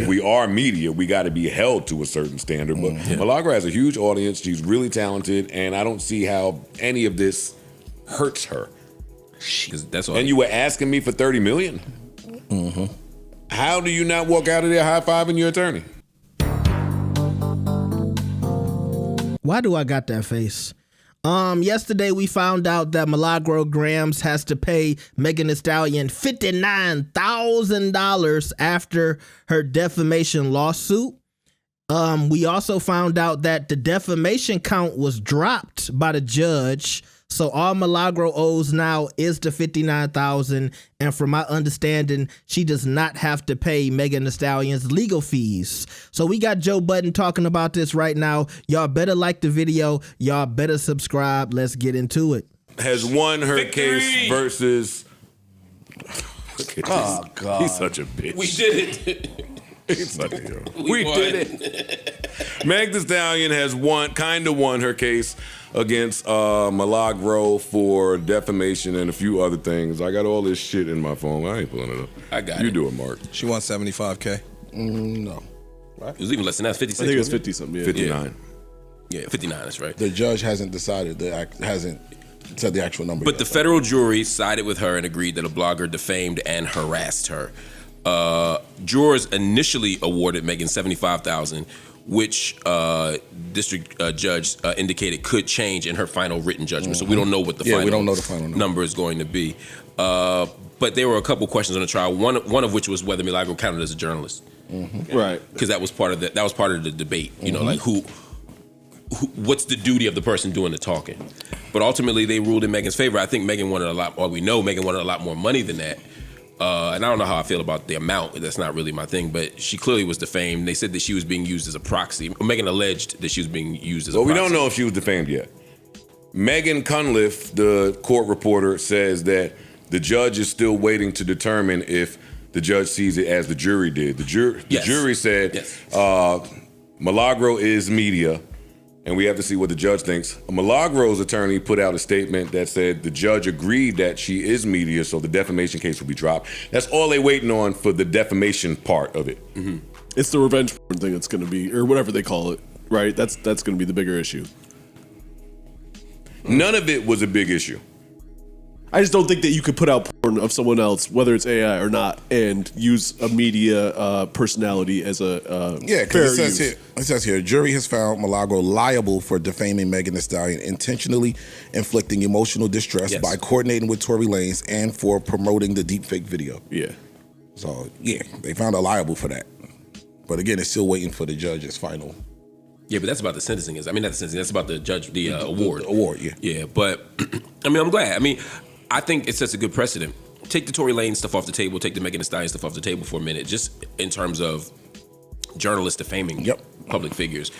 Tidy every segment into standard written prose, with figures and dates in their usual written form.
if we are media, we got to be held to a certain standard. But Milagro has a huge audience. She's really talented, and I don't see how any of this hurts her. That's all. And you were asking me for $30 million? Mm-hmm. How do you not walk out of there high-fiving your attorney? Why do I got that face? Yesterday we found out that Milagro Gramz has to pay Megan Thee Stallion $59,000 after her defamation lawsuit. We also found out that the defamation count was dropped by the judge. So all Milagro owes now is the $59,000, and from my understanding, she does not have to pay Megan Thee Stallion's legal fees. So we got Joe Budden talking about this right now. Y'all better like the video. Y'all better subscribe. Let's get into it. Has won her case versus. Oh God, he's such a bitch. We did it. He's such a hero. We did it. Meg Thee Stallion has won her case against Milagro for defamation and a few other things. I got all this shit in my phone. I ain't pulling it up. I got you it. do it, Mark. she won $75K. No. Right? It was even less than that. 56. I think it was 50 something. Yeah. 59. Yeah, 59. That's right. The judge hasn't decided. Hasn't said the actual number. But yet. the federal jury sided with her and agreed that a blogger defamed and harassed her. Jurors initially awarded Megan $75,000, which district judge indicated could change in her final written judgment. So we don't know what the we don't know the final number is going to be. But there were a couple questions on the trial. One of which was whether Milagro counted as a journalist, Right? because that was part of the debate. You know, like who, what's the duty of the person doing the talking? But ultimately, they ruled in Megan's favor. I think Megan wanted a lot, or we know Megan wanted a lot more money than that. And I don't know how I feel about the amount. That's not really my thing. But she clearly was defamed. They said that she was being used as a proxy. Megan alleged that she was being used as a proxy. Well, we don't know if she was defamed yet. Megan Cunliffe, the court reporter, says that the judge is still waiting to determine if the judge sees it as the jury did. The jury said Milagro is media, and we have to see what the judge thinks. Milagro's attorney put out a statement that said the judge agreed that she is media, so the defamation case will be dropped. That's all they're waiting on for the defamation part of it. Mm-hmm. It's the revenge thing that's going to be, or whatever they call it, right? That's going to be the bigger issue. None of it was a big issue. I just don't think that you could put out porn of someone else, whether it's AI or not, and use a media personality as a because it says here, jury has found Milagro liable for defaming Megan Thee Stallion, intentionally inflicting emotional distress by coordinating with Tory Lanez, and for promoting the deepfake video. Yeah. So they found her liable for that. But again, it's still waiting for the judge's final. Yeah, but that's about the sentencing. Not the sentencing. That's about the judge, the award. The award, yeah. Yeah, but I mean, I'm glad. I mean, I think it sets a good precedent. Take the Tory Lanez stuff off the table. Take the Megan Thee Stallion stuff off the table for a minute, just in terms of journalists defaming public figures,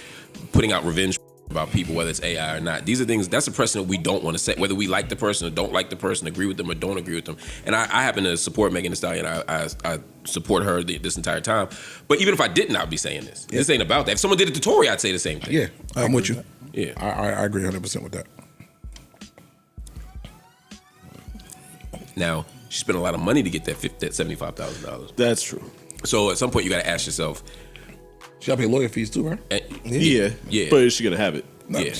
putting out revenge about people, whether it's AI or not. These are things, that's a precedent we don't want to set, whether we like the person or don't like the person, agree with them or don't agree with them. And I happen to support Megan Thee Stallion. I support her this entire time. But even if I didn't, I'd be saying this. This ain't about that. If someone did it to Tory, I'd say the same thing. Yeah, I'm with you. Yeah, I agree 100% with that. Now, she spent a lot of money to get that $75,000. That's true. So at some point, you got to ask yourself. She got to pay lawyer fees too, right? Yeah. But is she going to have it? No. Yeah.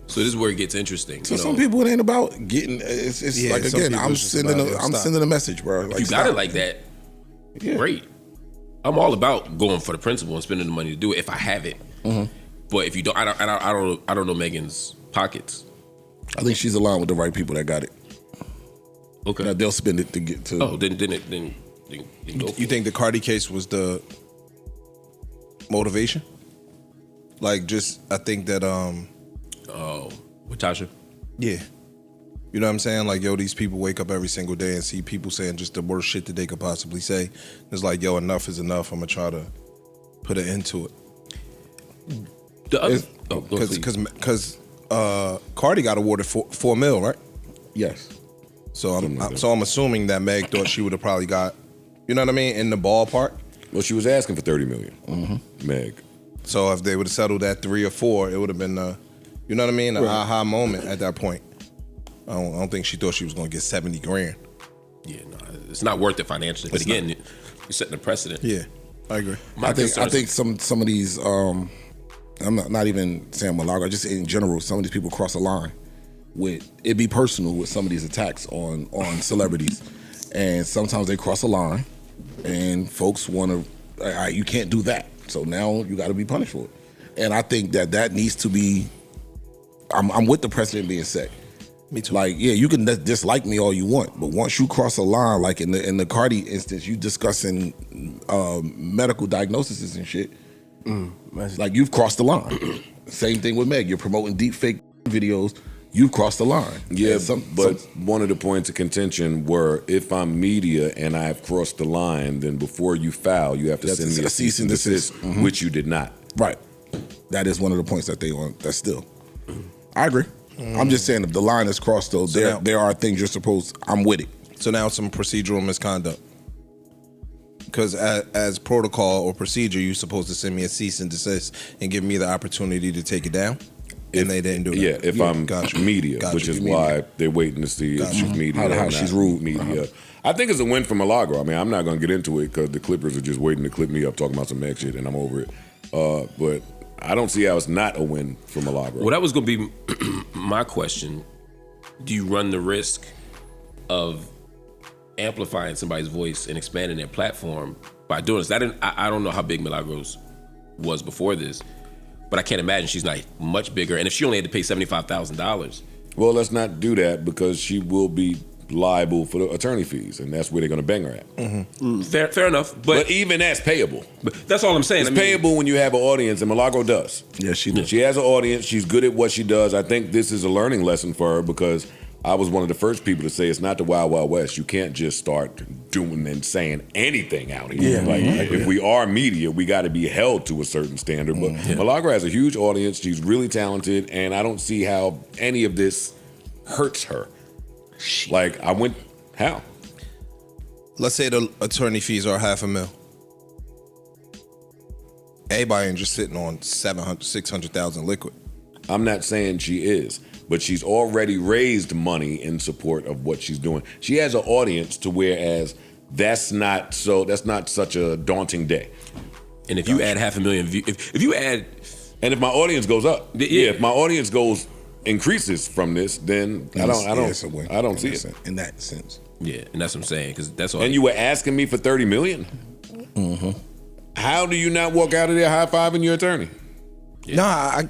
So this is where it gets interesting. So some people, it ain't about getting. It's like, again, I'm sending a message, bro. Like, if you got it like that, great. I'm all about going for the principle and spending the money to do it if I have it. But if you don't, I don't know Megan's pockets. I think she's aligned with the right people that got it. Okay. Now they'll spend it to get to. Oh, then go. You think the Cardi case was the motivation? Like, just I think that with Tasha. Yeah. You know what I'm saying? Like, yo, these people wake up every single day and see people saying just the worst shit that they could possibly say. It's like, yo, enough is enough. I'm gonna try to put an end to it. Because Cardi got awarded $4 million, right? Yes. So I'm assuming that Meg thought she would have probably got, you know what I mean, in the ballpark. Well, she was asking for $30 million. Meg. So if they would have settled at 3 or 4, it would have been, you know what I mean, an aha moment at that point. I don't think she thought she was going to get $70 grand. Yeah, no, it's not worth it financially. But again, you're setting a precedent. Yeah. I agree. I think some of these. I'm not even saying Milagro, just in general. Some of these people cross a line with it be personal with some of these attacks on celebrities, and sometimes they cross a line, and folks want to. You can't do that. So now you got to be punished for it. And I think that needs to be. I'm with the precedent being set. Me too. Like, yeah, you can dislike me all you want, but once you cross a line, like in the Cardi instance, you discussing medical diagnoses and shit. Like you've crossed the line. Same thing with Meg. You're promoting deep fake videos. You've crossed the line. Yeah, but one of the points of contention were if I'm media and I've crossed the line, then before you foul, you have to send me a cease and desist, which you did not. Right. That is one of the points that they want. That's still. I agree. I'm just saying if the line is crossed, though, there are things you're supposed. I'm with it. So now some procedural misconduct. Because as protocol or procedure, you're supposed to send me a cease and desist and give me the opportunity to take it down. And they didn't do that. Yeah, if I'm media, which is why they're waiting to see if she's media. How she's rude. Media. I think it's a win for Milagro. I mean, I'm not going to get into it because the Clippers are just waiting to clip me up talking about some Meg shit, and I'm over it. But I don't see how it's not a win for Milagro. Well, that was going to be my question. Do you run the risk of amplifying somebody's voice and expanding their platform by doing this? I don't know how big Milagro's was before this, but I can't imagine she's not much bigger. And if she only had to pay $75,000. Well, let's not do that because she will be liable for the attorney fees, and that's where they're going to bang her at. Fair enough. But even that's payable. But that's all I'm saying. It's payable when you have an audience, and Milagro does. Yes, she does. She has an audience. She's good at what she does. I think this is a learning lesson for her because I was one of the first people to say it's not the Wild Wild West. You can't just start doing and saying anything out here. If we are media, we got to be held to a certain standard. But Milagro has a huge audience. She's really talented, and I don't see how any of this hurts her. Like, how? Let's say the attorney fees are $500,000. Everybody ain't just sitting on $600,000 liquid. I'm not saying she is, but she's already raised money in support of what she's doing. She has an audience to whereas that's not such a daunting day. And if you add 500,000 views, if you add, and if my audience goes up, if my audience increases from this, then I don't see it in that sense. Yeah, and that's what I'm saying because that's all. And you were asking me for $30 million. How do you not walk out of there high-fiving your attorney? Yeah. No,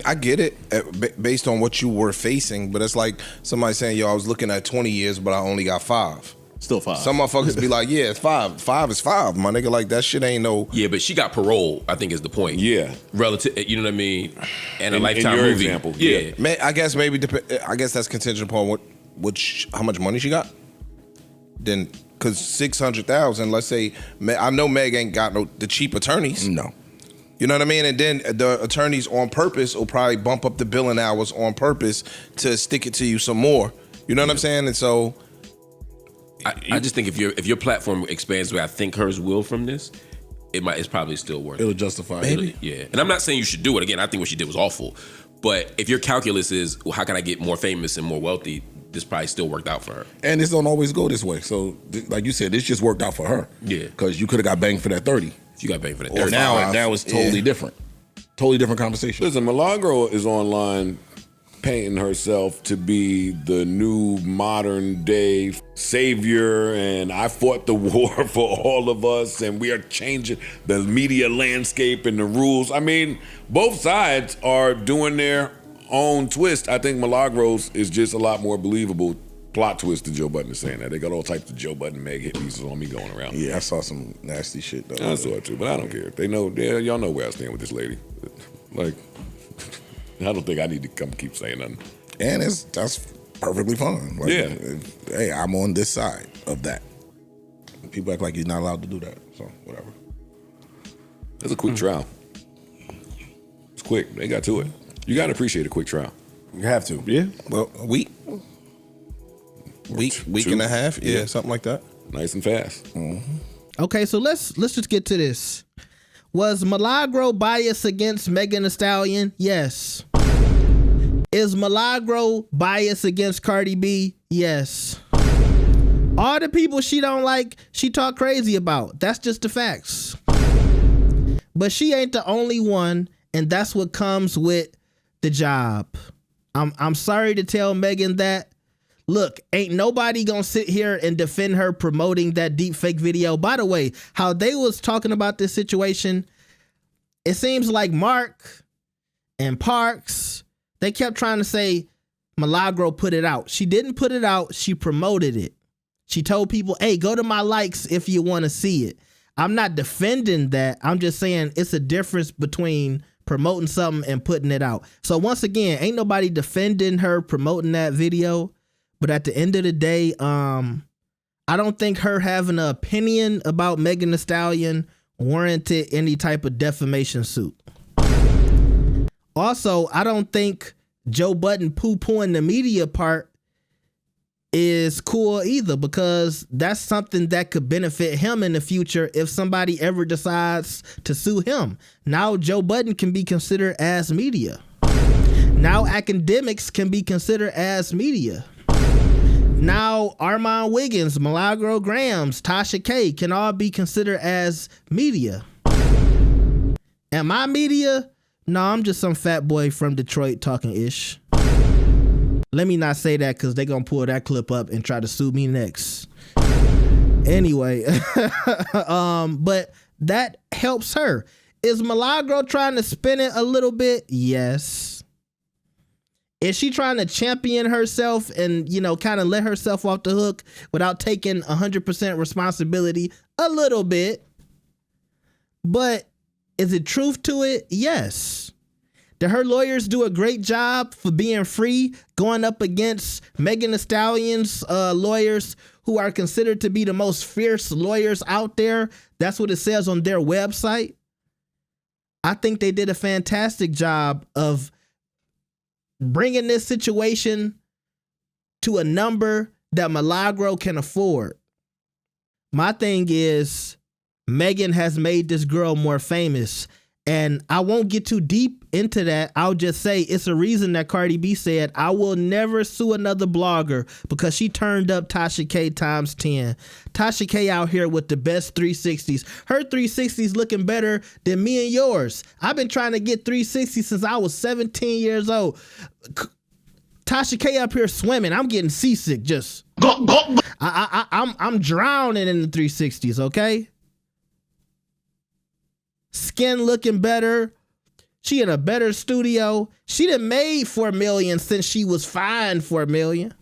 I get it based on what you were facing, but it's like somebody saying, yo, I was looking at 20 years, but I only got 5. Still 5. Some motherfuckers be like, yeah, it's 5. 5 is 5, my nigga. Like, that shit ain't no... Yeah, but she got parole, I think is the point. Yeah. Relative, you know what I mean? And a lifetime in your movie. Example. Yeah. I guess that's contingent upon how much money she got. Then, because $600,000, let's say, I know Meg ain't got the cheap attorneys. No. You know what I mean? And then the attorneys on purpose will probably bump up the billing hours on purpose to stick it to you some more. You know what I'm saying? And so... I just think if your platform expands the way I think hers will from this, it's probably still worth it. It'll justify it. Yeah. And I'm not saying you should do it. Again, I think what she did was awful. But if your calculus is, well, how can I get more famous and more wealthy, this probably still worked out for her. And this don't always go this way. So, like you said, this just worked out for her. Yeah. Because you could have got banged for that 30. You got banged for that 30. Or now it's totally different. Totally different conversation. Listen, Milagro is online painting herself to be the new modern day savior, and I fought the war for all of us, and we are changing the media landscape and the rules. I mean, both sides are doing their own twist. I think Milagro's is just a lot more believable plot twist to Joe Budden is saying that. They got all types of Joe Budden Meg hit pieces on me going around. Yeah, I saw some nasty shit though. I saw it too, but I don't care. They know, y'all know where I stand with this lady. Like, I don't think I need to come keep saying nothing. And that's perfectly fine. Like, hey, I'm on this side of that. People act like you're not allowed to do that. So whatever. It's a quick trial. It's quick. They got to it. You got to appreciate a quick trial. You have to. Yeah. Well, a week and a half. Yeah, something like that. Nice and fast. Okay, so let's just get to this. Was Milagro biased against Megan Thee Stallion? Yes. Is Milagro biased against Cardi B? Yes. All the people she don't like, she talk crazy about. That's just the facts. But she ain't the only one, and that's what comes with the job. I'm sorry to tell Megan that. Look, ain't nobody gonna sit here and defend her promoting that deep fake video. By the way, how they was talking about this situation, it seems like Mark and Parks, they kept trying to say Milagro put it out. She didn't put it out. She promoted it. She told people, hey, go to my likes if you want to see it. I'm not defending that. I'm just saying it's a difference between promoting something and putting it out. So once again, ain't nobody defending her promoting that video. But at the end of the day, I don't think her having an opinion about Megan Thee Stallion warranted any type of defamation suit. Also, I don't think Joe Budden poo-pooing the media part is cool either, because that's something that could benefit him in the future if somebody ever decides to sue him. Now Joe Budden can be considered as media. Now academics can be considered as media. Now Armand Wiggins, Milagro Gramz, Tasha K can all be considered as media. Am I media? No, I'm just some fat boy from Detroit talking ish. Let me not say that because they're going to pull that clip up and try to sue me next. Anyway, but that helps her. Is Milagro trying to spin it a little bit? Yes. Is she trying to champion herself and, you know, kind of let herself off the hook without taking 100% responsibility? A little bit. But is it truth to it? Yes. Did her lawyers do a great job for being free, going up against Megan Thee Stallion's lawyers, who are considered to be the most fierce lawyers out there? That's what it says on their website. I think they did a fantastic job of bringing this situation to a number that Milagro can afford. My thing is, Megan has made this girl more famous, and I won't get too deep into that. I'll just say it's a reason that Cardi B said, I will never sue another blogger, because she turned up Tasha K times 10. Tasha K out here with the best 360s. Her 360s looking better than me and yours. I've been trying to get 360 since I was 17 years old. Tasha K up here swimming. I'm getting seasick just. I'm drowning in the 360s, okay? Skin looking better. She in a better studio. She done made $4 million since she was fined $4 million.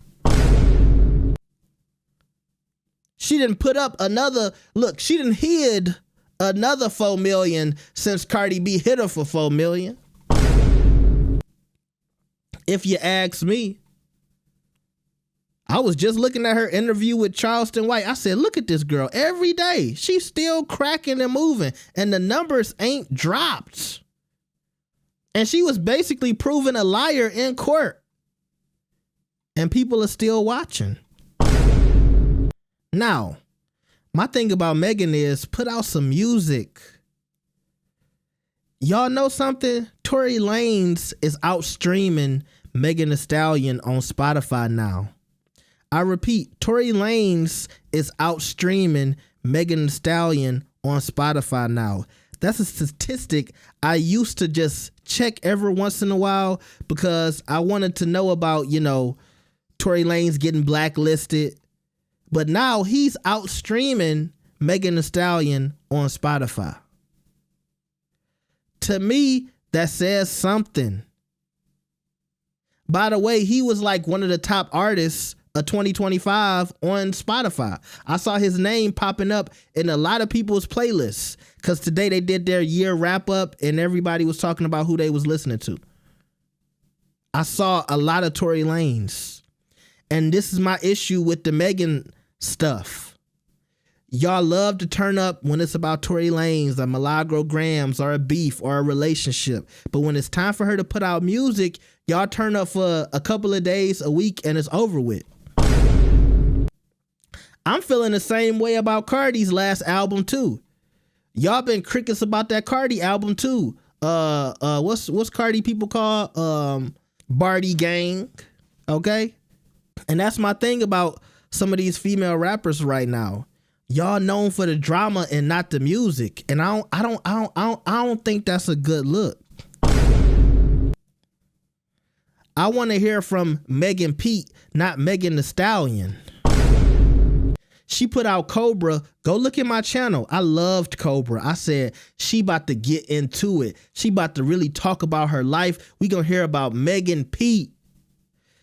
She done put up another, look, she done hid another $4 million since Cardi B hit her for $4 million. If you ask me. I was just looking at her interview with Charleston White. I said, look at this girl every day. She's still cracking and moving, and the numbers ain't dropped. And she was basically proven a liar in court. And people are still watching. Now, my thing about Megan is put out some music. Y'all know something? Tory Lanez is out streaming Megan Thee Stallion on Spotify now. I repeat, Tory Lanez is out streaming Megan Thee Stallion on Spotify now. That's a statistic I used to just check every once in a while because I wanted to know about, you know, Tory Lanez getting blacklisted. But now he's out streaming Megan Thee Stallion on Spotify. To me, that says something. By the way, he was like one of the top artists of 2025 on Spotify. I saw his name popping up in a lot of people's playlists because today they did their year wrap up and everybody was talking about who they was listening to. I saw a lot of Tory Lanez. And this is my issue with the Megan stuff. Y'all love to turn up when it's about Tory Lanez or Milagro Gramz or a beef or a relationship. But when it's time for her to put out music, y'all turn up for a couple of days, a week, and it's over with. I'm feeling the same way about Cardi's last album too. Y'all been crickets about that Cardi album too. What's Cardi people call? Barty Gang. Okay? And that's my thing about some of these female rappers right now. Y'all known for the drama and not the music, and I don't think that's a good look. I want to hear from Megan Pete, not Megan Thee Stallion. She put out Cobra. Go look at my channel. I loved Cobra. I said she about to get into it. She about to really talk about her life. We gonna hear about Megan Pete.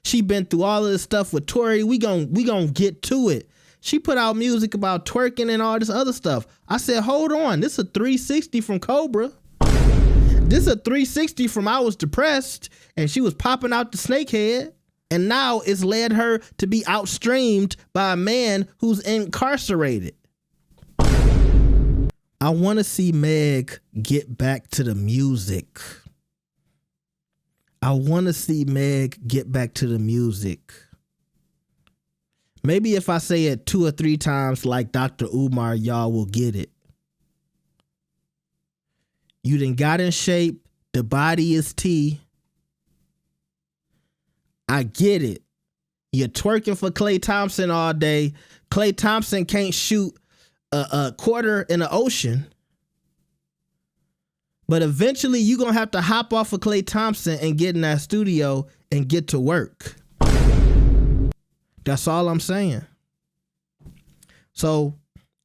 She been through all of this stuff with Tory. We gonna get to it. She put out music about twerking and all this other stuff. I said, hold on. This is a 360 from Cobra. This is a 360 from I Was Depressed, and she was popping out the snakehead. And now it's led her to be outstreamed by a man who's incarcerated. I want to see Meg get back to the music. I want to see Meg get back to the music. Maybe if I say it 2 or 3 times like Dr. Umar, y'all will get it. You done got in shape. The body is tea. I get it. You're twerking for Klay Thompson all day. Klay Thompson can't shoot a quarter in the ocean. But eventually you're going to have to hop off of Klay Thompson and get in that studio and get to work. That's all I'm saying. So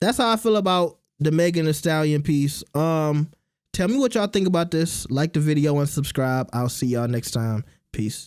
that's how I feel about the Megan Thee Stallion piece. Tell me what y'all think about this. Like the video and subscribe. I'll see y'all next time. Peace.